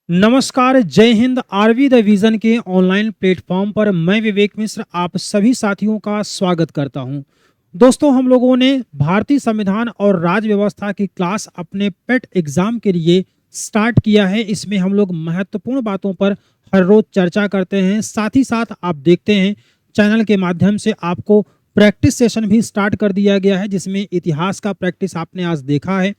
नमस्कार, जय Hind. RV the vision के ऑनलाइन प्लेटफॉर्म पर मैं विवेक मिश्र आप सभी साथियों का स्वागत करता हूं। दोस्तों, हम लोगों ने भारतीय संविधान और राज्य व्यवस्था की क्लास अपने पेट एग्जाम के लिए स्टार्ट किया है। इसमें हम लोग महत्वपूर्ण बातों पर हर रोज चर्चा करते हैं। साथ ही साथ आप देखते हैं चैनल के माध्यम से आपको प्रैक्टिस सेशन भी स्टार्ट कर दिया गया है, जिसमें इतिहास का प्रैक्टिस आपने आज देखा है।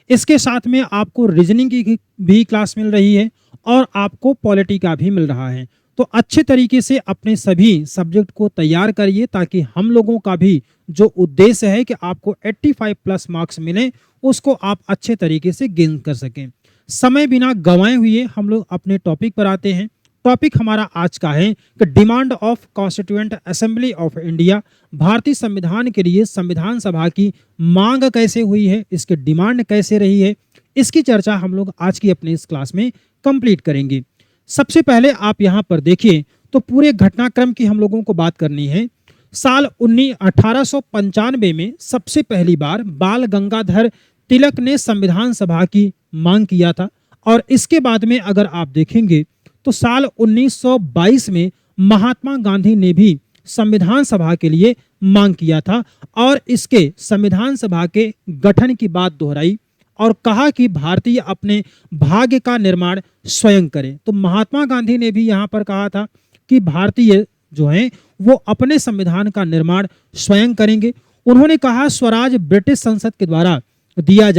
इसके साथ में आपको रीजनिंग की भी क्लास मिल रही है और आपको पॉलिटी का भी मिल रहा है। तो अच्छे तरीके से अपने सभी सब्जेक्ट को तैयार करिए, ताकि हम लोगों का भी जो उद्देश्य है कि आपको 85 प्लस मार्क्स मिले, उसको आप अच्छे तरीके से गेन कर सकें। समय बिना गंवाए हुए हम लोग अपने टॉपिक पर आते हैं। टॉपिक हमारा आज का है कि demand of constituent assembly of India. भारतीय संविधान के लिए संविधान सभा की मांग कैसे हुई है, इसकी डिमांड कैसे रही है, इसकी चर्चा हम लोग आज की अपनी इस क्लास में कंप्लीट करेंगे। सबसे पहले आप यहाँ पर देखिए तो पूरे घटनाक्रम की हम लोगों को बात करनी है। साल 1895 में सबसे पहली बार बाल गंगाधर तिलक ने संविधान सभा की मांग किया था, और इसके बाद में अगर आप देखेंगे तो साल 1922 में महात्मा गांधी ने भी संविधान सभा के लिए मांग किया था, और इसके संविधान सभा के गठन की बात दोहराई और कहा कि भारतीय अपने भाग्य का निर्माण स्वयं करें। तो महात्मा गांधी ने भी यहाँ पर कहा था कि भारतीय जो हैं वो अपने संविधान का निर्माण स्वयं करेंगे। उन्होंने कहा स्वराज ब्रिटिश संसद के द्वारा दिया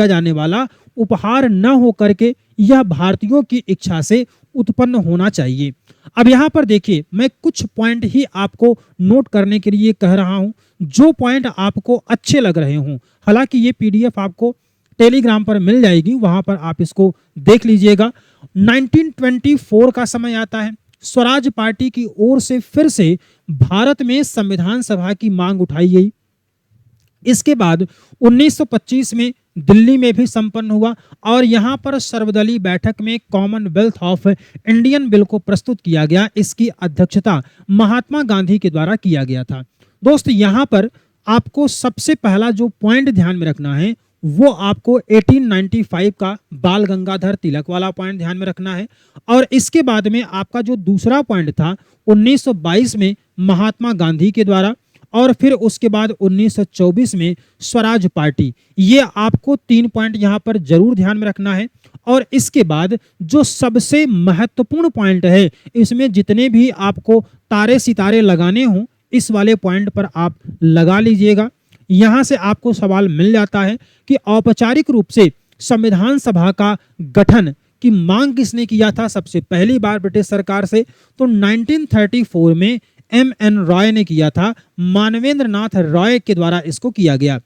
जाने वाला उपहार न हो करके यह भारतीयों की इच्छा से उत्पन्न होना चाहिए। अब यहाँ पर देखिए, मैं कुछ पॉइंट ही आपको नोट करने के लिए कह रहा हूं, जो पॉइंट आपको अच्छे लग रहे हों। हालांकि ये पीडीएफ आपको टेलीग्राम पर मिल जाएगी, वहां पर आप इसको देख लीजिएगा। 1924 का समय आता है। स्वराज पार्टी की ओर से फिर से भारत में संविधान सभा की मांग उठाई गई। इसके बाद 1925 में दिल्ली में भी संपन्न हुआ, और यहाँ पर सर्वदलीय बैठक में कॉमनवेल्थ ऑफ इंडियन बिल को प्रस्तुत किया गया। इसकी अध्यक्षता महात्मा गांधी के द्वारा किया गया था। दोस्त, यहाँ पर आपको सबसे पहला जो पॉइंट ध्यान में रखना है वो आपको 1895 का बाल गंगाधर तिलक वाला पॉइंट ध्यान में रखना है। और इसके बाद में आपका जो दूसरा पॉइंट था 1922 में महात्मा गांधी के द्वारा, और फिर उसके बाद 1924 में स्वराज पार्टी। ये आपको 3 पॉइंट यहाँ पर जरूर ध्यान में रखना है। और इसके बाद जो सबसे महत्वपूर्ण पॉइंट है, इसमें जितने भी आपको तारे सितारे लगाने हों, इस वाले पॉइंट पर आप लगा लीजिएगा। यहाँ से आपको सवाल मिल जाता है कि औपचारिक रूप से संविधान सभा का गठन की मांग किसने किया था सबसे पहली बार ब्रिटिश सरकार से। तो 1934 में एम.एन. रॉय ने किया था। मानवेंद्र नाथ रॉय के द्वारा इसको किया गया।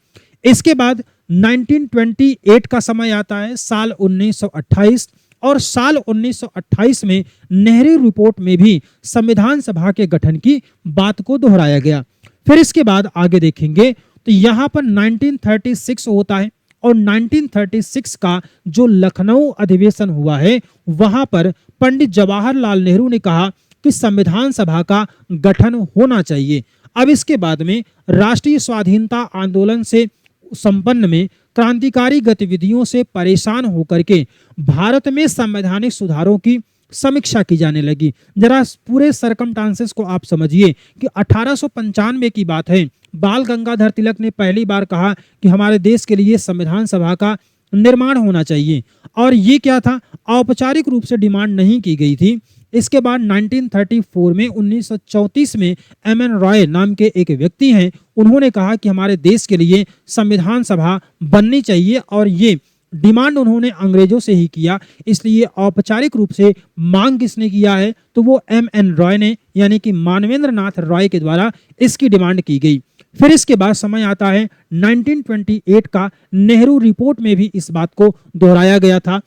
इसके बाद 1928 का समय आता है, साल 1928, और साल 1928 में नेहरू रिपोर्ट में भी संविधान सभा के गठन की बात को दोहराया गया। फिर इसके बाद आगे देखेंगे तो यहाँ पर 1936 होता है, और 1936 का जो लखनऊ अधिवेशन हुआ है, वहां पर पंडित जवाहरलाल नेहरू ने कहा कि संविधान सभा का गठन होना चाहिए। अब इसके बाद में राष्ट्रीय स्वाधीनता आंदोलन से संपन्न में क्रांतिकारी गतिविधियों से परेशान होकर के भारत में संवैधानिक सुधारों की समीक्षा की जाने लगी। जरा पूरे सरकमस्टांसेस को आप समझिए कि 1895 की बात है। बाल गंगाधर तिलक ने पहली बार कहा कि हमारे देश के लिए संविधान सभा का निर्माण होना चाहिए, और ये क्या था, औपचारिक रूप से डिमांड नहीं की गई थी। इसके बाद 1934 में 1934 में एम.एन. रॉय नाम के एक व्यक्ति हैं, उन्होंने कहा कि हमारे देश के लिए संविधान सभा बननी चाहिए, और ये डिमांड उन्होंने अंग्रेजों से ही किया। इसलिए औपचारिक रूप से मांग किसने किया है, तो वो एम.एन. रॉय ने, यानी कि मानवेंद्र नाथ रॉय के द्वारा इसकी डिमांड की गई। फिर इसके बाद समय आता है 1928 का। नेहरू रिपोर्ट में भी इस बात को दोहराया गया था,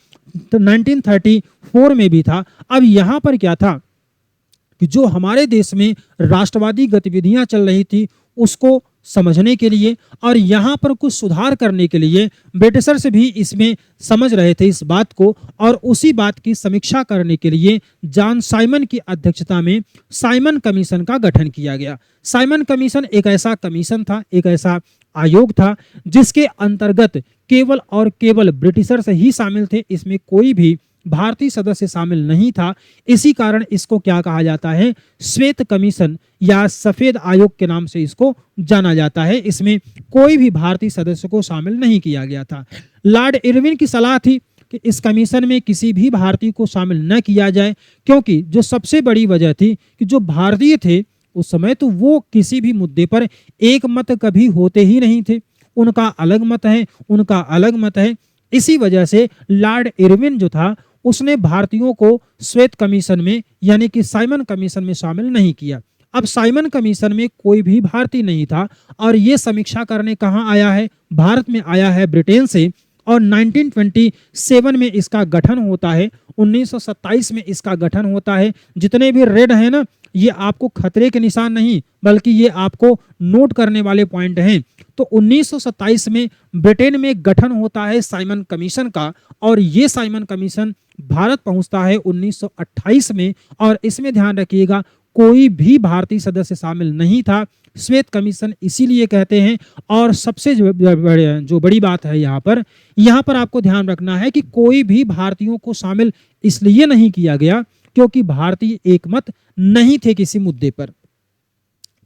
तो 1934 में भी था। अब यहाँ पर क्या था कि जो हमारे देश में राष्ट्रवादी गतिविधियां चल रही थी, उसको समझने के लिए और यहाँ पर कुछ सुधार करने के लिए ब्रिटिशर्स भी इसमें समझ रहे थे इस बात को, और उसी बात की समीक्षा करने के लिए जॉन साइमन की अध्यक्षता में साइमन कमीशन का गठन किया गया। साइमन कमीशन एक ऐसा कमीशन था, एक ऐसा आयोग था जिसके अंतर्गत केवल और केवल ब्रिटिशर्स ही शामिल थे। इसमें कोई भी भारतीय सदस्य शामिल नहीं था। इसी कारण इसको क्या कहा जाता है, श्वेत कमीशन या सफेद आयोग के नाम से इसको जाना जाता है। इसमें कोई भी भारतीय सदस्य को शामिल नहीं किया गया था। लॉर्ड इरविन की सलाह थी कि इस कमीशन में किसी भी भारतीय को शामिल न किया जाए, क्योंकि जो सबसे बड़ी वजह थी कि जो भारतीय थे उस समय तो वो किसी भी मुद्दे पर एक मत कभी होते ही नहीं थे। उनका अलग मत है, उनका अलग मत है। इसी वजह से लॉर्ड इरविन जो था उसने भारतीयों को श्वेत कमीशन में यानी कि साइमन कमीशन में शामिल नहीं किया। अब साइमन कमीशन में कोई भी भारतीय नहीं था और ये समीक्षा करने कहाँ आया है, भारत में आया है, ब्रिटेन से। और 1927 में इसका गठन होता है, 1927 में इसका गठन होता है। जितने भी रेड हैं ना, ये आपको खतरे के निशान नहीं बल्कि ये आपको नोट करने वाले पॉइंट हैं। तो 1927 में ब्रिटेन में गठन होता है साइमन कमीशन का, और ये साइमन कमीशन भारत पहुंचता है 1928 में। और इसमें ध्यान रखिएगा कोई भी भारतीय सदस्य शामिल नहीं था। श्वेत कमीशन इसीलिए कहते हैं। और सबसे जो बड़ी बात है यहाँ पर आपको ध्यान रखना है कि कोई भी भारतीयों को शामिल इसलिए नहीं किया गया क्योंकि भारतीय एकमत नहीं थे किसी मुद्दे पर।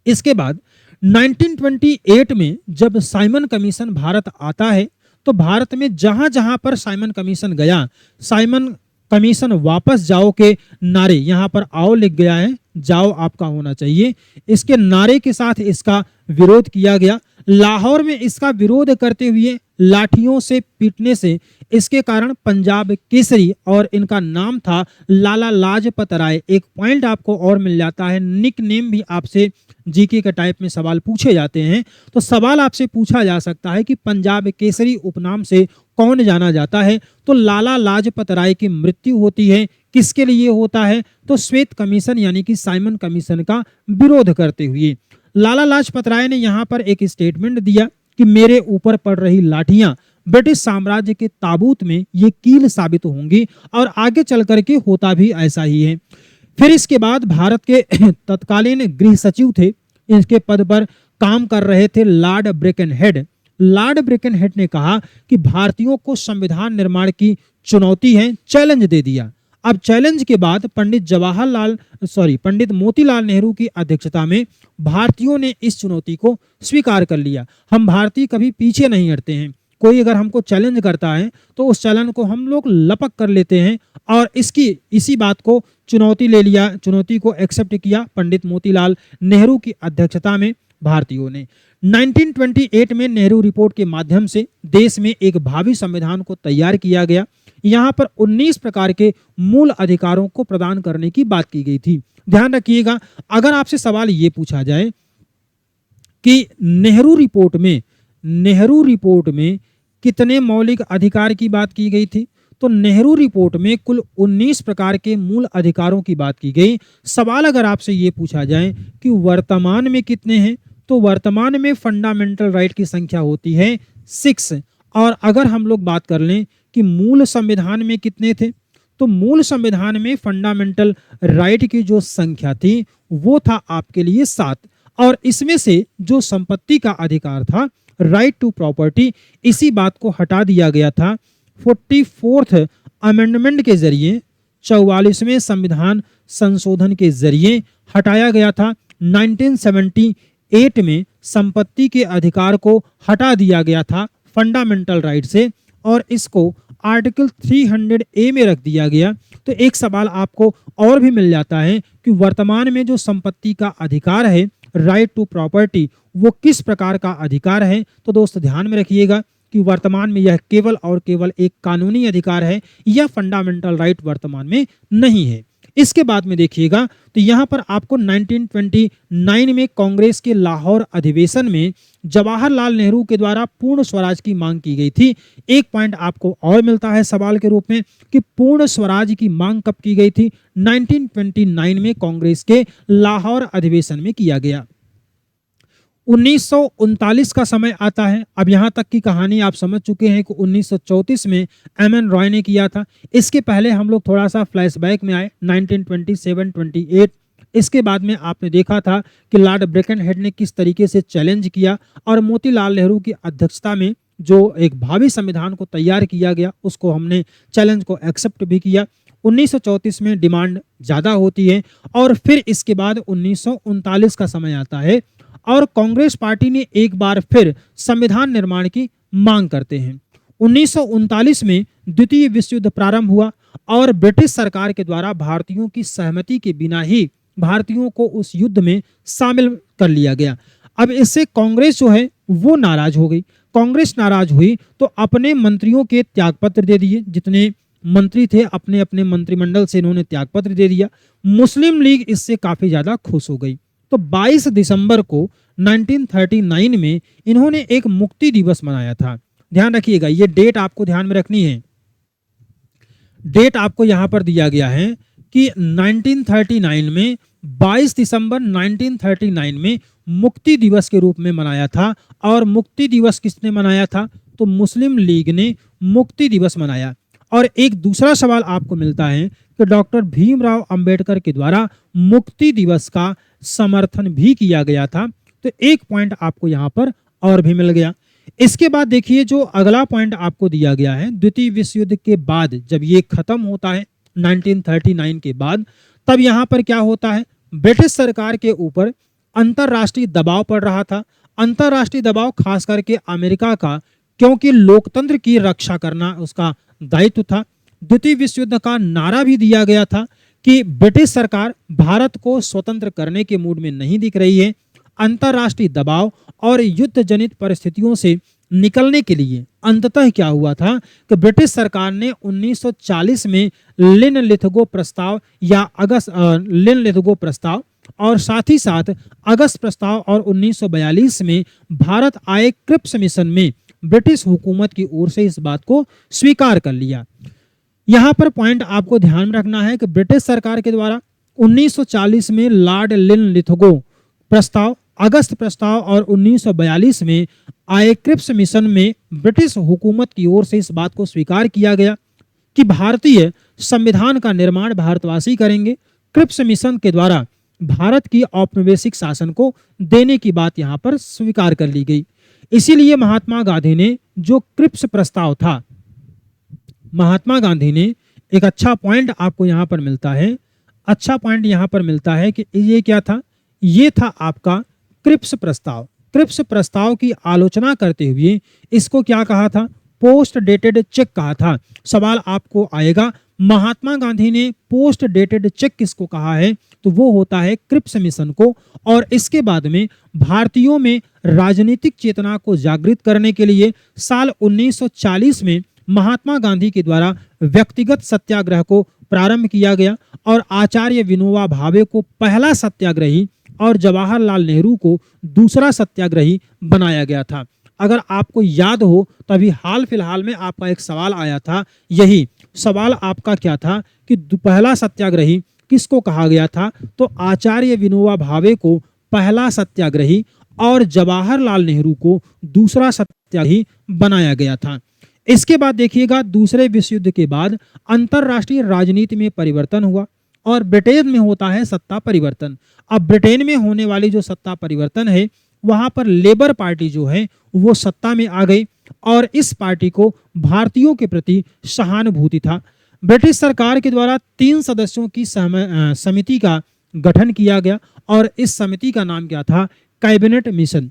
इसके बाद 1928 में जब साइमन कमीशन भारत आता है तो भारत में जहां जहां पर साइमन कमीशन गया, साइमन कमीशन वापस जाओ के नारे, यहां पर आओ लिख गया है, जाओ आपका होना चाहिए, इसके नारे के साथ इसका विरोध किया गया। लाहौर में इसका विरोध करते हुए लाठियों से पीटने से इसके कारण पंजाब केसरी, और इनका नाम था लाला लाजपत राय। एक पॉइंट आपको और मिल जाता है, निक नेम भी आपसे जीके के टाइप में सवाल पूछे जाते हैं। तो सवाल आपसे पूछा जा सकता है कि पंजाब केसरी उपनाम से कौन जाना जाता है। तो लाला लाजपत राय की मृत्यु होती है, किसके लिए होता है, तो श्वेत कमीशन यानी कि साइमन कमीशन का विरोध करते हुए। लाला लाजपत राय ने यहाँ पर एक स्टेटमेंट दिया कि मेरे ऊपर पड़ रही लाठियां ब्रिटिश साम्राज्य के ताबूत में ये कील साबित होंगी, और आगे चल करके होता भी ऐसा ही है। फिर इसके बाद भारत के तत्कालीन गृह सचिव थे, इनके पद पर काम कर रहे थे लॉर्ड ब्रेकनहेड। लॉर्ड ब्रेकनहेड ने कहा कि भारतीयों को संविधान निर्माण की चुनौती है, चैलेंज दे दिया। अब चैलेंज के बाद पंडित मोतीलाल नेहरू की अध्यक्षता में भारतीयों ने इस चुनौती को स्वीकार कर लिया। हम भारतीय कभी पीछे नहीं हटते हैं। कोई अगर हमको चैलेंज करता है तो उस चैलेंज को हम लोग लपक कर लेते हैं, और इसी बात को चुनौती ले लिया, चुनौती को एक्सेप्ट किया पंडित मोतीलाल नेहरू की अध्यक्षता में भारतीयों ने। 1928 में नेहरू रिपोर्ट के माध्यम से देश में एक भावी संविधान को तैयार किया गया। यहाँ पर 19 प्रकार के मूल अधिकारों को प्रदान करने की बात की गई थी। ध्यान रखिएगा, अगर आपसे सवाल ये पूछा जाए कि नेहरू रिपोर्ट में कितने मौलिक अधिकार की बात की गई थी, तो नेहरू रिपोर्ट में कुल 19 प्रकार के मूल अधिकारों की बात की गई। सवाल अगर आपसे ये पूछा जाए कि वर्तमान में कितने हैं, तो वर्तमान में फंडामेंटल राइट की संख्या होती है 6। और अगर हम लोग बात कर लें कि मूल संविधान में कितने थे, तो मूल संविधान में फंडामेंटल राइट की जो संख्या थी वो था आपके लिए 7। और इसमें से जो संपत्ति का अधिकार था, राइट टू प्रॉपर्टी, इसी बात को हटा दिया गया था 44th अमेंडमेंट के जरिए, 44वें संविधान संशोधन के जरिए हटाया गया था। 1978 में संपत्ति के अधिकार को हटा दिया गया था फंडामेंटल राइट से, और इसको आर्टिकल 300A में रख दिया गया। तो एक सवाल आपको और भी मिल जाता है कि वर्तमान में जो संपत्ति का अधिकार है, राइट टू प्रॉपर्टी, वो किस प्रकार का अधिकार है। तो दोस्त ध्यान में रखिएगा कि वर्तमान में यह केवल और केवल एक कानूनी अधिकार है, यह फंडामेंटल राइट वर्तमान में नहीं है। इसके बाद में देखिएगा तो यहाँ पर आपको 1929 में कांग्रेस के लाहौर अधिवेशन में जवाहरलाल नेहरू के द्वारा पूर्ण स्वराज की मांग की गई थी। एक पॉइंट आपको और मिलता है सवाल के रूप में कि पूर्ण स्वराज की मांग कब की गई थी, 1929 में कांग्रेस के लाहौर अधिवेशन में किया गया। 1939 का समय आता है। अब यहाँ तक की कहानी आप समझ चुके हैं कि 1934 में एमएन रॉय ने किया था। इसके पहले हम लोग थोड़ा सा फ्लैशबैक में आए 1927-28। इसके बाद में आपने देखा था कि लॉर्ड ब्रेकनहेड ने किस तरीके से चैलेंज किया, और मोतीलाल नेहरू की अध्यक्षता में जो एक भावी संविधान को तैयार किया गया उसको हमने चैलेंज को एक्सेप्ट भी किया। 1934 में डिमांड ज़्यादा होती है और फिर इसके बाद 1939 का समय आता है और कांग्रेस पार्टी ने एक बार फिर संविधान निर्माण की मांग करते हैं। 1939 में द्वितीय विश्व युद्ध प्रारंभ हुआ और ब्रिटिश सरकार के द्वारा भारतीयों की सहमति के बिना ही भारतीयों को उस युद्ध में शामिल कर लिया गया। अब इससे कांग्रेस जो है वो नाराज हो गई। कांग्रेस नाराज हुई तो अपने मंत्रियों के त्यागपत्र दे दिए, जितने मंत्री थे अपने अपने मंत्रिमंडल से इन्होंने त्यागपत्र दे दिया। मुस्लिम लीग इससे काफी ज्यादा खुश हो गई। तो 22 दिसंबर को 1939 में इन्होंने एक मुक्ति दिवस मनाया था। ध्यान रखिएगा, ये डेट आपको ध्यान में रखनी है। डेट आपको यहां पर दिया गया है कि 1939 में 22 दिसंबर 1939 में मुक्ति दिवस के रूप में मनाया था। और मुक्ति दिवस किसने मनाया था? तो मुस्लिम लीग ने मुक्ति दिवस मनाया। और एक दूसरा सवाल आपको मिलता है कि डॉक्टर भीमराव अंबेडकर के द्वारा मुक्ति दिवस का समर्थन भी किया गया था। तो एक पॉइंट आपको यहाँ पर और भी मिल गया। इसके बाद देखिए जो अगला पॉइंट आपको दिया गया है, द्वितीय विश्व युद्ध के बाद जब ये खत्म होता है 1939 के बाद, तब यहाँ पर क्या होता है, ब्रिटिश सरकार के ऊपर अंतरराष्ट्रीय दबाव पड़ रहा था। अंतरराष्ट्रीय दबाव खास करके अमेरिका का, क्योंकि लोकतंत्र की रक्षा करना उसका दायित्व था। द्वितीय विश्व युद्ध का नारा भी दिया गया था कि ब्रिटिश सरकार भारत को स्वतंत्र करने के मूड में नहीं दिख रही है। अंतरराष्ट्रीय दबाव और युद्ध जनित परिस्थितियों से निकलने के लिए अंततः क्या हुआ था कि ब्रिटिश सरकार ने 1940 में लिन-लिथगो प्रस्ताव या लिन-लिथगो प्रस्ताव और साथ ही साथ अगस्त प्रस्ताव और 1942 में भारत आए क्रिप्स मिशन में ब्रिटिश हुकूमत की ओर से इस बात को स्वीकार कर लिया। यहाँ पर पॉइंट आपको ध्यान में रखना है कि ब्रिटिश सरकार के द्वारा 1940 में लॉर्ड लिन-लिथगो प्रस्ताव, अगस्त प्रस्ताव और 1942 में आए क्रिप्स मिशन में ब्रिटिश हुकूमत की ओर से इस बात को स्वीकार किया गया कि भारतीय संविधान का निर्माण भारतवासी करेंगे। क्रिप्स मिशन के द्वारा भारत की औपनिवेशिक शासन को देने की बात यहाँ पर स्वीकार कर ली गई। इसीलिए महात्मा गांधी ने जो क्रिप्स प्रस्ताव था, महात्मा गांधी ने एक अच्छा पॉइंट आपको यहाँ पर मिलता है, अच्छा पॉइंट यहाँ पर मिलता है कि ये क्या था, ये था आपका क्रिप्स प्रस्ताव। क्रिप्स प्रस्ताव की आलोचना करते हुए इसको क्या कहा था, पोस्ट डेटेड चेक कहा था। सवाल आपको आएगा महात्मा गांधी ने पोस्ट डेटेड चेक किसको कहा है, तो वो होता है क्रिप्स मिशन को। और इसके बाद में भारतीयों में राजनीतिक चेतना को जागृत करने के लिए साल 1940 में महात्मा गांधी के द्वारा व्यक्तिगत सत्याग्रह को प्रारंभ किया गया और आचार्य विनोबा भावे को पहला सत्याग्रही और जवाहरलाल नेहरू को दूसरा सत्याग्रही बनाया गया था। अगर आपको याद हो तो अभी हाल फिलहाल में आपका एक सवाल आया था, यही सवाल आपका क्या था कि पहला सत्याग्रही किसको कहा गया था, तो आचार्य विनोबा भावे को पहला सत्याग्रही और जवाहरलाल नेहरू को दूसरा सत्याग्रही बनाया गया था। इसके बाद देखिएगा दूसरे विश्व युद्ध के बाद अंतरराष्ट्रीय राजनीति में परिवर्तन हुआ और ब्रिटेन में होता है सत्ता परिवर्तन। अब ब्रिटेन में होने वाली जो सत्ता परिवर्तन है वहां पर लेबर पार्टी जो है वो सत्ता में आ गई और इस पार्टी को भारतीयों के प्रति सहानुभूति था। ब्रिटिश सरकार के द्वारा 3 सदस्यों की समिति का गठन किया गया और इस समिति का नाम क्या था, कैबिनेट मिशन।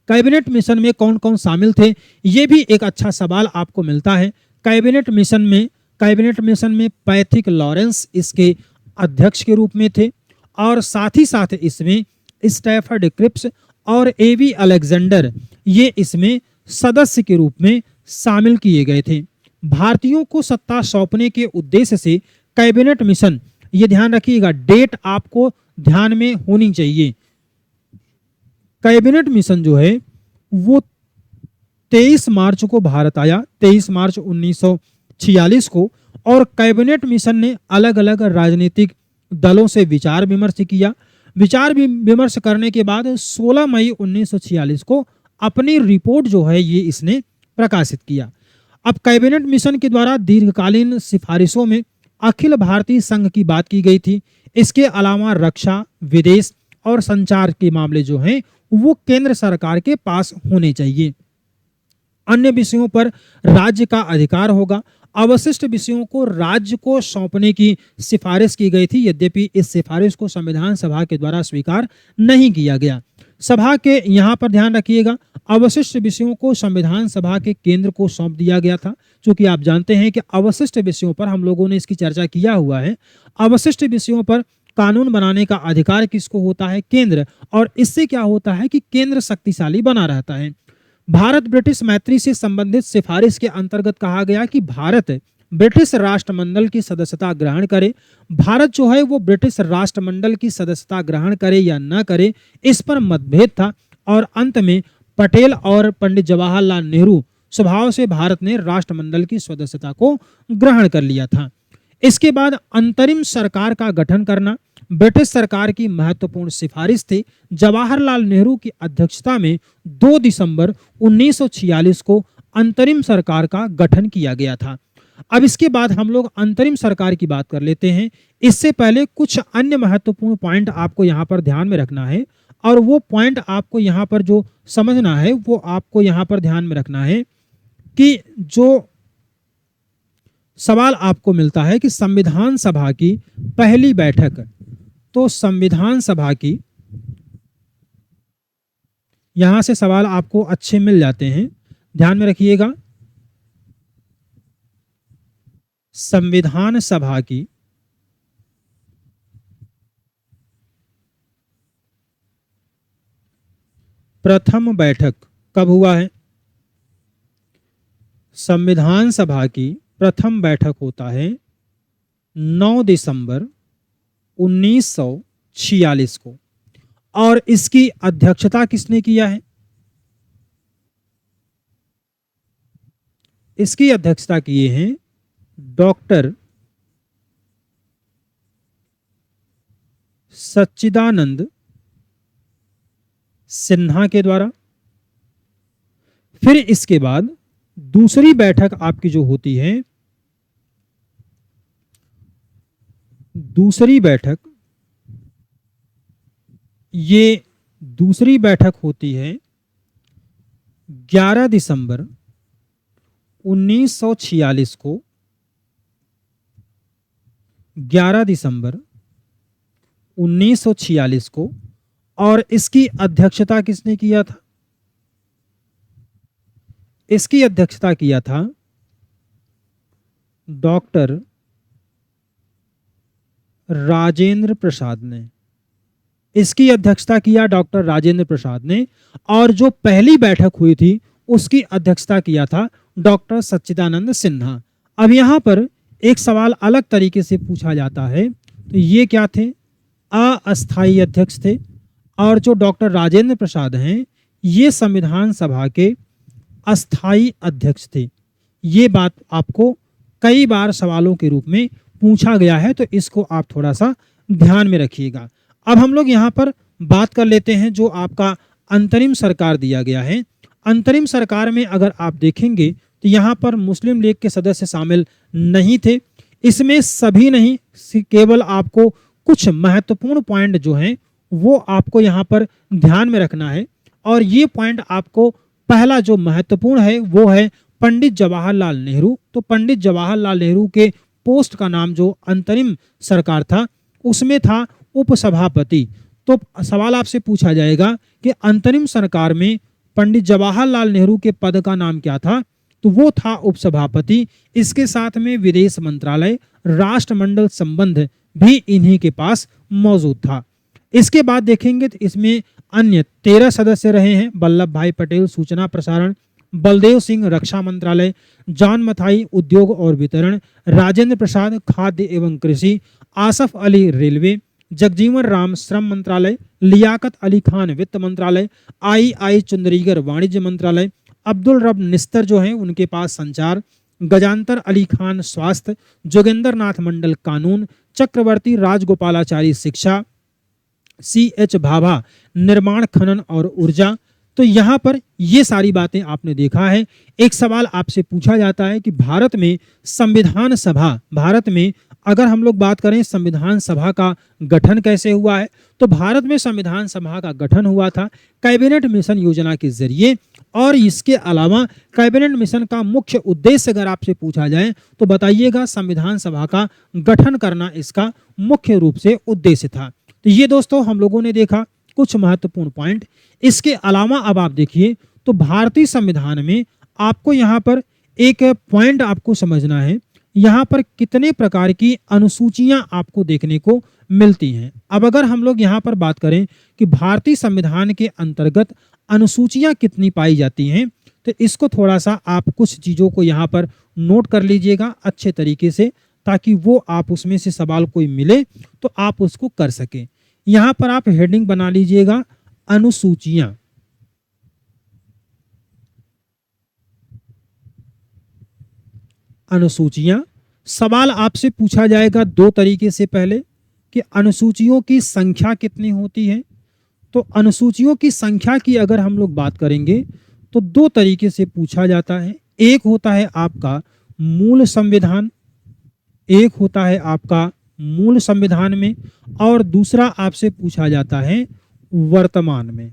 कैबिनेट मिशन में कौन कौन शामिल थे, ये भी एक अच्छा सवाल आपको मिलता है। कैबिनेट मिशन में पैथिक लॉरेंस इसके अध्यक्ष के रूप में थे और साथ ही साथ इसमें स्टैफर्ड क्रिप्स और एवी अलेक्जेंडर ये इसमें सदस्य के रूप में शामिल किए गए थे। भारतीयों को सत्ता सौंपने के उद्देश्य से कैबिनेट मिशन, ये ध्यान रखिएगा, डेट आपको ध्यान में होनी चाहिए। कैबिनेट मिशन जो है वो 23 मार्च को भारत आया, 23 मार्च 1946 को, और कैबिनेट मिशन ने अलग अलग राजनीतिक दलों से विचार विमर्श किया। विचार विमर्श करने के बाद 16 मई 1946 को अपनी रिपोर्ट जो है ये इसने प्रकाशित किया। अब कैबिनेट मिशन के द्वारा दीर्घकालीन सिफारिशों में अखिल भारतीय संघ की बात की गई थी। इसके अलावा रक्षा, विदेश और संचार के मामले जो हैं वो केंद्र सरकार के पास होने चाहिए। अन्य विषयों पर राज्य का अधिकार होगा। अवशिष्ट विषयों को राज्य को सौंपने की सिफारिश की गई थी, यद्यपि इस सिफारिश को संविधान सभा के द्वारा स्वीकार नहीं किया गया। सभा के यहाँ पर ध्यान रखिएगा, अवशिष्ट विषयों को संविधान सभा के केंद्र को सौंप दिया गया था। क्योंकि आप जानते हैं कि अवशिष्ट विषयों पर हम लोगों ने इसकी चर्चा किया हुआ है। अवशिष्ट विषयों पर कानून बनाने का अधिकार किसको होता है? केंद्र। और इससे क्या होता है कि केंद्र शक्तिशाली बना रहता है। भारत ब्रिटिश मैत्री से संबंधित सिफारिश के अंतर्गत कहा गया कि भारत ब्रिटिश राष्ट्रमंडल की सदस्यता ग्रहण करे। भारत जो है वो ब्रिटिश राष्ट्रमंडल की सदस्यता ग्रहण करे या न करे, इस पर मतभेद था। और अंत में पटेल और पंडित जवाहरलाल नेहरू स्वभाव से भारत ने राष्ट्रमंडल की सदस्यता को ग्रहण कर लिया था। इसके बाद अंतरिम सरकार का गठन करना ब्रिटिश सरकार की महत्वपूर्ण सिफारिश थी। जवाहरलाल नेहरू की अध्यक्षता में 2 दिसंबर 1946 को अंतरिम सरकार का गठन किया गया था। अब इसके बाद हम लोग अंतरिम सरकार की बात कर लेते हैं। इससे पहले कुछ अन्य महत्वपूर्ण पॉइंट आपको यहाँ पर ध्यान में रखना है, और वो पॉइंट आपको यहाँ पर जो समझना है वो आपको यहाँ पर ध्यान में रखना है कि जो सवाल आपको मिलता है कि संविधान सभा की पहली बैठक, तो संविधान सभा की यहां से सवाल आपको अच्छे मिल जाते हैं, ध्यान में रखिएगा। संविधान सभा की प्रथम बैठक कब हुआ है? संविधान सभा की प्रथम बैठक होता है 9 दिसंबर 1946 को। और इसकी अध्यक्षता किसने किया है? इसकी अध्यक्षता किए हैं डॉक्टर सच्चिदानंद सिन्हा के द्वारा। फिर इसके बाद दूसरी बैठक आपकी जो होती है, दूसरी बैठक, ये दूसरी बैठक होती है 11 दिसंबर 1946 को। 11 दिसंबर 1946 को। और इसकी अध्यक्षता किसने किया था? इसकी अध्यक्षता किया था डॉक्टर राजेंद्र प्रसाद ने। इसकी अध्यक्षता किया डॉक्टर राजेंद्र प्रसाद ने। और जो पहली बैठक हुई थी उसकी अध्यक्षता किया था डॉक्टर सच्चिदानंद सिन्हा। अब यहां पर एक सवाल अलग तरीके से पूछा जाता है, तो ये क्या थे? अस्थायी अध्यक्ष थे। और जो डॉक्टर राजेंद्र प्रसाद हैं ये संविधान सभा के अस्थायी अध्यक्ष थे। ये बात आपको कई बार सवालों के रूप में पूछा गया है, तो इसको आप थोड़ा सा ध्यान में रखिएगा। अब हम लोग यहाँ पर बात कर लेते हैं जो आपका अंतरिम सरकार दिया गया है। अंतरिम सरकार में अगर आप देखेंगे तो यहाँ पर मुस्लिम लीग के सदस्य शामिल नहीं थे। इसमें सभी नहीं, केवल आपको कुछ महत्वपूर्ण पॉइंट जो हैं वो आपको यहाँ पर ध्यान में रखना है। और ये पॉइंट आपको पहला जो महत्वपूर्ण है वो है पंडित जवाहरलाल नेहरू। तो पंडित जवाहरलाल नेहरू के पोस्ट का नाम जो अंतरिम सरकार था उसमें था उपसभापति। तो सवाल आपसे पूछा जाएगा कि अंतरिम सरकार में पंडित जवाहरलाल नेहरू के पद का नाम क्या था? तो वो था उपसभापति। इसके साथ में विदेश मंत्रालय, राष्ट्रमंडल संबंध भी इन्हीं के पास मौजूद था। इसके बाद देखेंगे तो इसमें अन्य 13 सदस्य रहे हैं। वल्लभ भाई पटेल सूचना प्रसारण, बलदेव सिंह रक्षा मंत्रालय, जॉन मथाई उद्योग और वितरण, राजेंद्र प्रसाद खाद्य एवं कृषि, आसफ अली रेलवे, जगजीवन राम श्रम मंत्रालय, लियाकत अली खान वित्त मंत्रालय, आई चुंदरीगर वाणिज्य मंत्रालय, अब्दुल रब निस्तर जो हैं उनके पास संचार, गजांतर अली खान स्वास्थ्य, जोगेंद्र नाथ मंडल कानून, चक्रवर्ती राजगोपालाचारी शिक्षा, CH भाभा निर्माण खनन और ऊर्जा। तो यहाँ पर ये सारी बातें आपने देखा है। एक सवाल आपसे पूछा जाता है कि भारत में संविधान सभा, भारत में अगर हम लोग बात करें संविधान सभा का गठन कैसे हुआ है, तो भारत में संविधान सभा का गठन हुआ था कैबिनेट मिशन योजना के जरिए। और इसके अलावा कैबिनेट मिशन का मुख्य उद्देश्य अगर आपसे पूछा जाए तो बताइएगा संविधान सभा का गठन करना इसका मुख्य रूप से उद्देश्य था। तो ये दोस्तों हम लोगों ने देखा कुछ महत्वपूर्ण पॉइंट। इसके अलावा अब आप देखिए तो भारतीय संविधान में आपको यहाँ पर एक पॉइंट आपको समझना है, यहाँ पर कितने प्रकार की अनुसूचियां आपको देखने को मिलती हैं। अब अगर हम लोग यहाँ पर बात करें कि भारतीय संविधान के अंतर्गत अनुसूचियां कितनी पाई जाती हैं, तो इसको थोड़ा सा आप कुछ चीज़ों को यहाँ पर नोट कर लीजिएगा अच्छे तरीके से, ताकि वो आप उसमें से सवाल कोई मिले तो आप उसको कर सकें। यहाँ पर आप हेडिंग बना लीजिएगा अनुसूचियां। अनुसूचियां सवाल आपसे पूछा जाएगा दो तरीके से, पहले कि अनुसूचियों की संख्या कितनी होती है। तो अनुसूचियों की संख्या की अगर हम लोग बात करेंगे तो दो तरीके से पूछा जाता है। एक होता है आपका मूल संविधान, एक होता है आपका मूल संविधान में, और दूसरा आपसे पूछा जाता है वर्तमान में।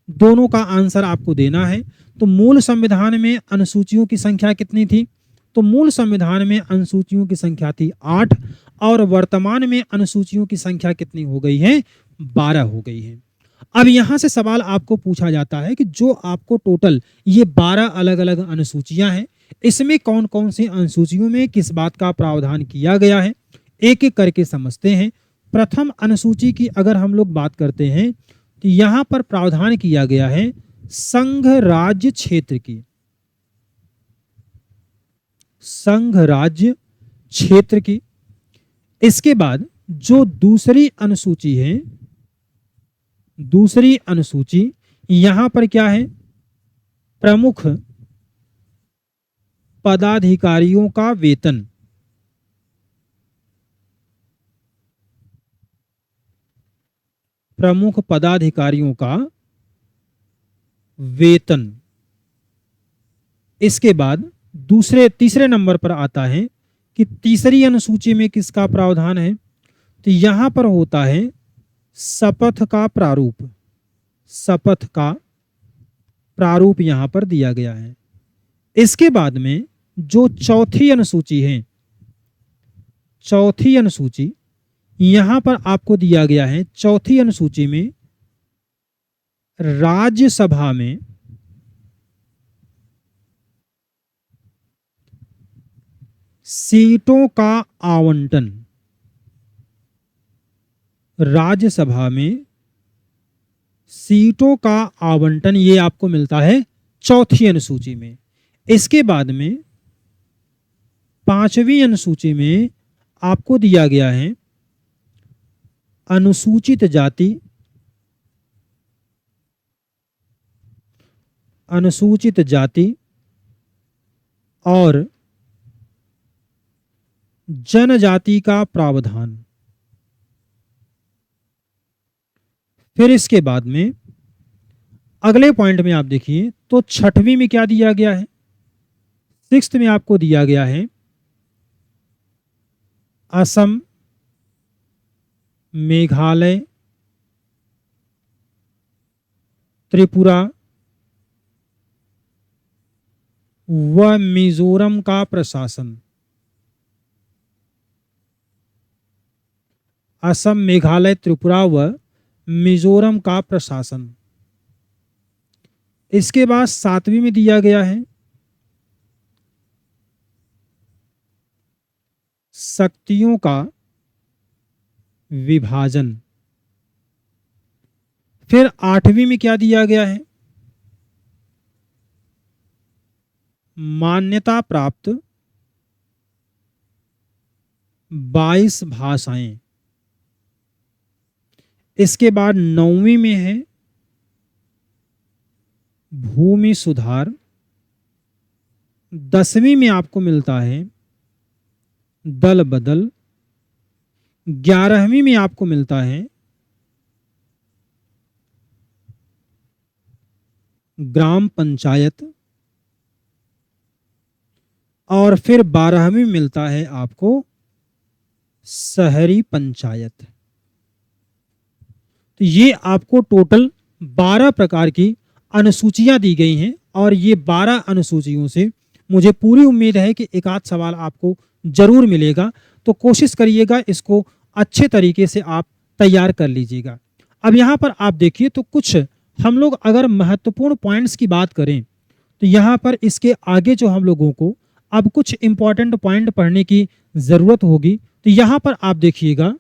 दोनों का आंसर आपको देना है। तो मूल संविधान में अनुसूचियों की संख्या कितनी थी, तो मूल संविधान में अनुसूचियों की संख्या थी 8, और वर्तमान में अनुसूचियों की संख्या कितनी हो गई है, 12 हो गई है। अब यहां से सवाल आपको पूछा जाता है कि जो आपको टोटल ये 12 अलग अलग अनुसूचियां हैं, इसमें कौन कौन सी अनुसूचियों में किस बात का प्रावधान किया गया है, एक एक करके समझते हैं। प्रथम अनुसूची की अगर हम लोग बात करते हैं तो यहां पर प्रावधान किया गया है संघ राज्य क्षेत्र की, संघ राज्य क्षेत्र की। इसके बाद जो दूसरी अनुसूची है, दूसरी अनुसूची यहां पर क्या है, प्रमुख पदाधिकारियों का वेतन, प्रमुख पदाधिकारियों का वेतन। इसके बाद तीसरे नंबर पर आता है कि तीसरी अनुसूची में किसका प्रावधान है, तो यहां पर होता है शपथ का प्रारूप, शपथ का प्रारूप यहां पर दिया गया है। इसके बाद में जो चौथी अनुसूची है, चौथी अनुसूची यहां पर आपको दिया गया है, चौथी अनुसूची में राज्यसभा में सीटों का आवंटन, राज्यसभा में सीटों का आवंटन ये आपको मिलता है चौथी अनुसूची में। इसके बाद में पांचवी अनुसूची में आपको दिया गया है अनुसूचित जाति, अनुसूचित जाति और जनजाति का प्रावधान। फिर इसके बाद में अगले पॉइंट में आप देखिए तो छठवीं में क्या दिया गया है, सिक्स्थ में आपको दिया गया है असम, मेघालय, त्रिपुरा व मिजोरम का प्रशासन। असम, मेघालय, त्रिपुरा व मिजोरम का प्रशासन। इसके बाद सातवीं में दिया गया है शक्तियों का विभाजन। फिर आठवीं में क्या दिया गया है, मान्यता प्राप्त 22 भाषाएं। इसके बाद नौवीं में है भूमि सुधार। 10वीं में आपको मिलता है दल बदल। 11वीं में आपको मिलता है ग्राम पंचायत। और फिर 12वीं मिलता है आपको शहरी पंचायत। तो ये आपको टोटल 12 प्रकार की अनुसूचियां दी गई हैं और ये 12 अनुसूचियों से मुझे पूरी उम्मीद है कि एक आध सवाल आपको जरूर मिलेगा। तो कोशिश करिएगा इसको अच्छे तरीके से आप तैयार कर लीजिएगा। अब यहाँ पर आप देखिए तो कुछ हम लोग अगर महत्वपूर्ण पॉइंट्स की बात करें तो यहाँ पर इसके आगे जो हम लोगों को अब कुछ इंपॉर्टेंट पॉइंट पढ़ने की जरूरत होगी। तो यहाँ पर आप देखिएगा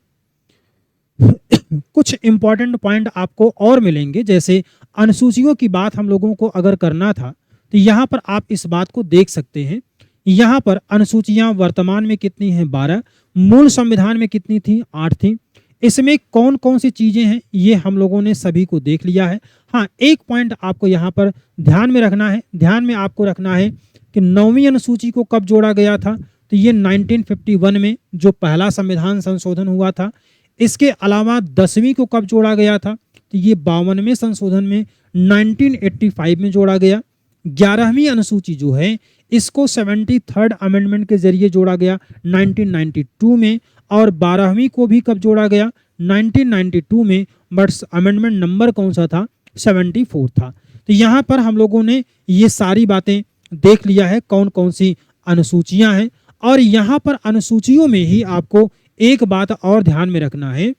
कुछ इंपॉर्टेंट पॉइंट आपको और मिलेंगे। जैसे अनुसूचियों की बात हम लोगों को अगर करना था तो यहाँ पर आप इस बात को देख सकते हैं। यहाँ पर अनुसूचियां वर्तमान में कितनी हैं? 12। मूल संविधान में कितनी थी? 8 थी। इसमें कौन कौन सी चीजें हैं ये हम लोगों ने सभी को देख लिया है। हाँ, एक पॉइंट आपको यहाँ पर ध्यान में रखना है। ध्यान में आपको रखना है कि 9वीं अनुसूची को कब जोड़ा गया था? तो ये 1951 में जो पहला संविधान संशोधन हुआ था। इसके अलावा 10वीं को कब जोड़ा गया था? तो ये 52वें संशोधन में 1985 में जोड़ा गया। 11वीं अनुसूची जो है इसको 73rd अमेंडमेंट के जरिए जोड़ा गया 1992 में। और 12वीं को भी कब जोड़ा गया? 1992 में। बट अमेंडमेंट नंबर कौन सा था? 74 था। तो यहाँ पर हम लोगों ने ये सारी बातें देख लिया है कौन कौन सी अनुसूचियां हैं। और यहाँ पर अनुसूचियों में ही आपको एक बात और ध्यान में रखना है।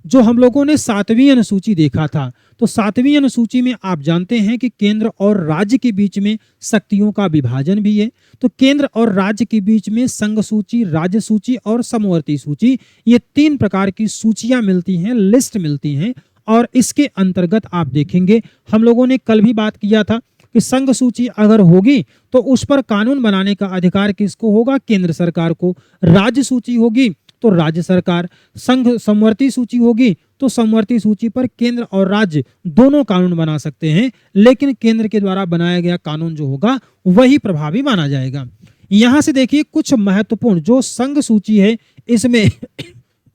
जो हम लोगों ने 7वीं अनुसूची देखा था, तो 7वीं अनुसूची में आप जानते हैं कि केंद्र और राज्य के बीच में शक्तियों का विभाजन भी है। तो केंद्र और राज्य के बीच में संघ सूची, राज्य सूची और समवर्ती सूची, ये 3 प्रकार की सूचियां मिलती हैं, लिस्ट मिलती हैं। और इसके अंतर्गत आप देखेंगे हम लोगों ने कल भी बात किया था कि संघ सूची अगर होगी तो उस पर कानून बनाने का अधिकार किसको होगा? केंद्र सरकार को। राज्य सूची होगी तो राज्य सरकार, संघ समवर्ती सूची होगी तो समवर्ती सूची पर केंद्र और राज्य दोनों कानून बना सकते हैं, लेकिन केंद्र के द्वारा बनाया गया कानून जो होगा वही प्रभावी माना जाएगा। यहां से देखिए कुछ महत्वपूर्ण जो संघ सूची है इसमें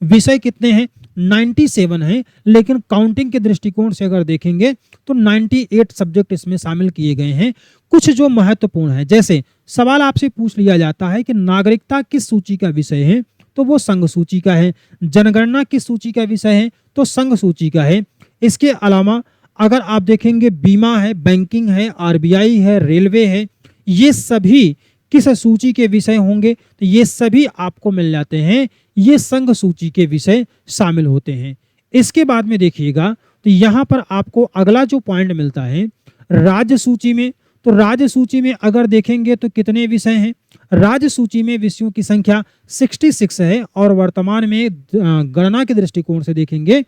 विषय कितने हैं? 97 है, लेकिन काउंटिंग के दृष्टिकोण से अगर देखेंगे तो 98 सब्जेक्ट इसमें शामिल किए गए हैं। कुछ जो महत्वपूर्ण है, जैसे सवाल आपसे पूछ लिया जाता है कि नागरिकता किस सूची का विषय है, तो वो संघ सूची का है। जनगणना किस सूची का विषय है, तो संघ सूची का है। इसके अलावा अगर आप देखेंगे बीमा है, बैंकिंग है, आरबीआई है, रेलवे है, ये सभी किस सूची के विषय होंगे, तो ये सभी आपको मिल जाते हैं, ये संघ सूची के विषय शामिल होते हैं। इसके बाद में देखिएगा तो यहाँ पर आपको अगला जो पॉइंट मिलता है राज्य सूची में, तो राज्य सूची में अगर देखेंगे तो कितने विषय हैं? राज्य सूची में विषयों की संख्या 66 है और वर्तमान में गणना के दृष्टिकोण से देखेंगे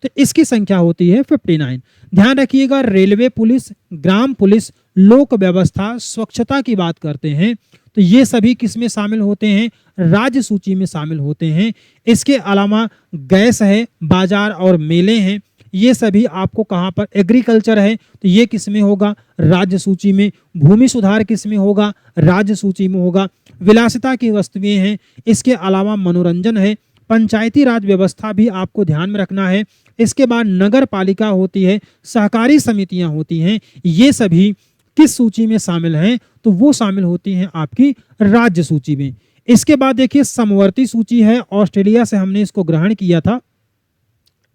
तो इसकी संख्या होती है 59। ध्यान रखिएगा, रेलवे पुलिस, ग्राम पुलिस, लोक व्यवस्था, स्वच्छता की बात करते हैं तो ये सभी किस में शामिल होते हैं? राज्य सूची में शामिल होते हैं। इसके अलावा गैस है, बाजार और मेले हैं, ये सभी आपको कहाँ पर? एग्रीकल्चर है तो ये किस में होगा? राज्य सूची में। भूमि सुधार किस में होगा? राज्य सूची में होगा। विलासिता की वस्तुएं हैं। इसके अलावा मनोरंजन है। पंचायती राज व्यवस्था भी आपको ध्यान में रखना है। इसके बाद नगर पालिका होती है, सहकारी समितियां होती हैं, ये सभी किस सूची में शामिल हैं? तो वो शामिल होती हैं आपकी राज्य सूची में। इसके बाद देखिए समवर्ती सूची है, ऑस्ट्रेलिया से हमने इसको ग्रहण किया था।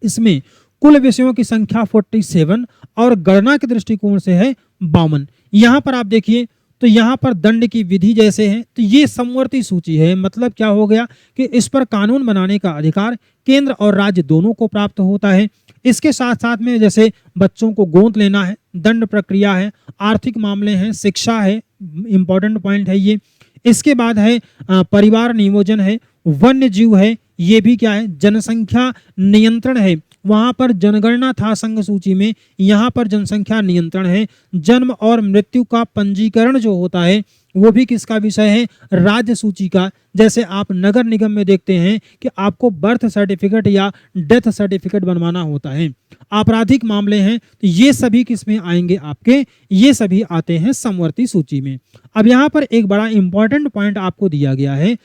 इसमें कुल विषयों की संख्या 47 और गणना के दृष्टिकोण से है 52। यहाँ पर आप देखिए तो यहाँ पर दंड की विधि जैसे है तो ये समवर्ती सूची है। मतलब क्या हो गया कि इस पर कानून बनाने का अधिकार केंद्र और राज्य दोनों को प्राप्त होता है। इसके साथ साथ में जैसे बच्चों को गोद लेना है, दंड प्रक्रिया है, आर्थिक मामले हैं, शिक्षा है, इंपॉर्टेंट पॉइंट है ये। इसके बाद है परिवार नियोजन है, वन्य जीव है, ये भी क्या है? जनसंख्या नियंत्रण है। वहां पर जनगणना था संघ सूची में, यहाँ पर जनसंख्या नियंत्रण है। जन्म और मृत्यु का पंजीकरण जो होता है वो भी किसका विषय है? राज्य सूची का। जैसे आप नगर निगम में देखते हैं कि आपको बर्थ सर्टिफिकेट या डेथ सर्टिफिकेट बनवाना होता है। आपराधिक मामले हैं तो ये सभी किस में आएंगे आपके? ये सभी आते हैं समवर्ती सूची में। अब यहाँ पर एक बड़ा इंपॉर्टेंट पॉइंट आपको दिया गया है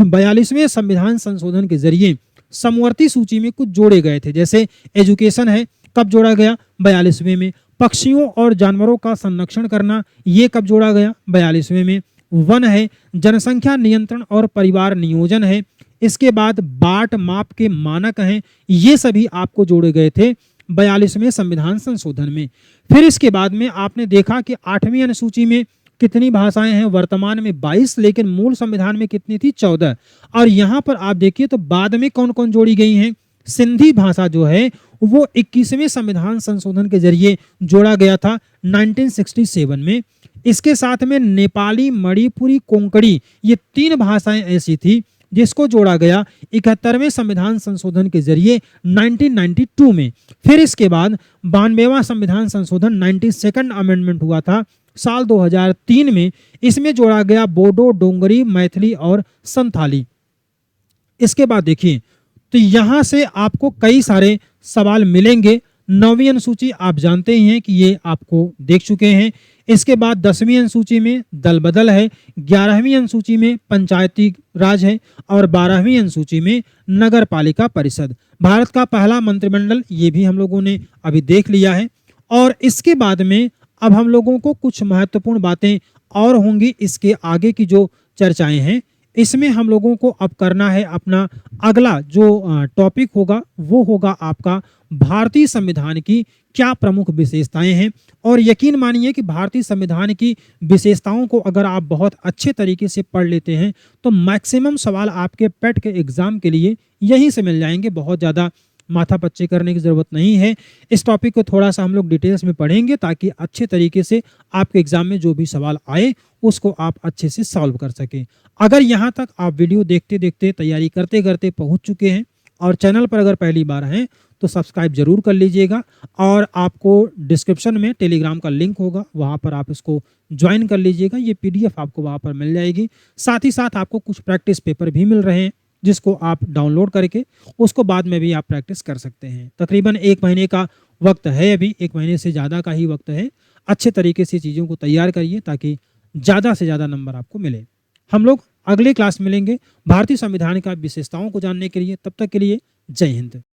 42वें संविधान संशोधन के जरिए समवर्ती सूची में कुछ जोड़े गए थे। जैसे एजुकेशन है, कब जोड़ा गया? 42वें में। पक्षियों और जानवरों का संरक्षण करना, ये कब जोड़ा गया? 42वें में। वन है, जनसंख्या नियंत्रण और परिवार नियोजन है। इसके बाद बाट माप के मानक हैं, ये सभी आपको जोड़े गए थे 42वें संविधान संशोधन में। फिर इसके बाद में आपने देखा कि 8वीं अनुसूची में कितनी भाषाएं हैं, वर्तमान में 22, लेकिन मूल संविधान में कितनी थी, 14। और यहाँ पर आप देखिए तो बाद में कौन कौन जोड़ी गई हैं, सिंधी भाषा जो है वो 21वें संविधान संशोधन के जरिए जोड़ा गया था 1967 में। इसके साथ में नेपाली, मणिपुरी, कोंकणी, ये 3 भाषाएं ऐसी थी जिसको जोड़ा गया 71वें संविधान संशोधन के जरिए 1992 में। फिर इसके बाद 92वां संविधान संशोधन 92nd अमेंडमेंट हुआ था साल 2003 में। इसमें जोड़ा गया बोडो, डोंगरी, मैथिली और संथाली। इसके बाद देखिए तो यहां से आपको कई सारे सवाल मिलेंगे। 9वीं अनुसूची आप जानते ही हैं कि ये आपको देख चुके हैं। इसके बाद 10वीं अनुसूची में दल बदल है, 11वीं अनुसूची में पंचायती राज है और 12वीं अनुसूची में नगर पालिका परिषद। भारत का पहला मंत्रिमंडल, ये भी हम लोगों ने अभी देख लिया है। और इसके बाद में अब हम लोगों को कुछ महत्वपूर्ण बातें और होंगी। इसके आगे की जो चर्चाएं हैं इसमें हम लोगों को अब करना है अपना अगला जो टॉपिक होगा वो होगा आपका भारतीय संविधान की क्या प्रमुख विशेषताएं हैं। और यकीन मानिए कि भारतीय संविधान की विशेषताओं को अगर आप बहुत अच्छे तरीके से पढ़ लेते हैं तो मैक्सिमम सवाल आपके पेट के एग्जाम के लिए यहीं से मिल जाएंगे। बहुत ज़्यादा माथा पच्ची करने की ज़रूरत नहीं है। इस टॉपिक को थोड़ा सा हम लोग डिटेल्स में पढ़ेंगे ताकि अच्छे तरीके से आपके एग्जाम में जो भी सवाल आए उसको आप अच्छे से सॉल्व कर सकें। अगर यहाँ तक आप वीडियो देखते देखते, तैयारी करते करते पहुँच चुके हैं और चैनल पर अगर पहली बार हैं तो सब्सक्राइब जरूर कर लीजिएगा। और आपको डिस्क्रिप्शन में टेलीग्राम का लिंक होगा, वहाँ पर आप इसको ज्वाइन कर लीजिएगा। ये PDF आपको वहाँ पर मिल जाएगी। साथ ही साथ आपको कुछ प्रैक्टिस पेपर भी मिल रहे हैं जिसको आप डाउनलोड करके उसको बाद में भी आप प्रैक्टिस कर सकते हैं। तकरीबन 1 महीने का वक्त है, अभी 1 महीने से ज़्यादा का ही वक्त है। अच्छे तरीके से चीज़ों को तैयार करिए ताकि ज़्यादा से ज़्यादा नंबर आपको मिले। हम लोग अगले क्लास मिलेंगे भारतीय संविधान का विशेषताओं को जानने के लिए। तब तक के लिए जय हिंद।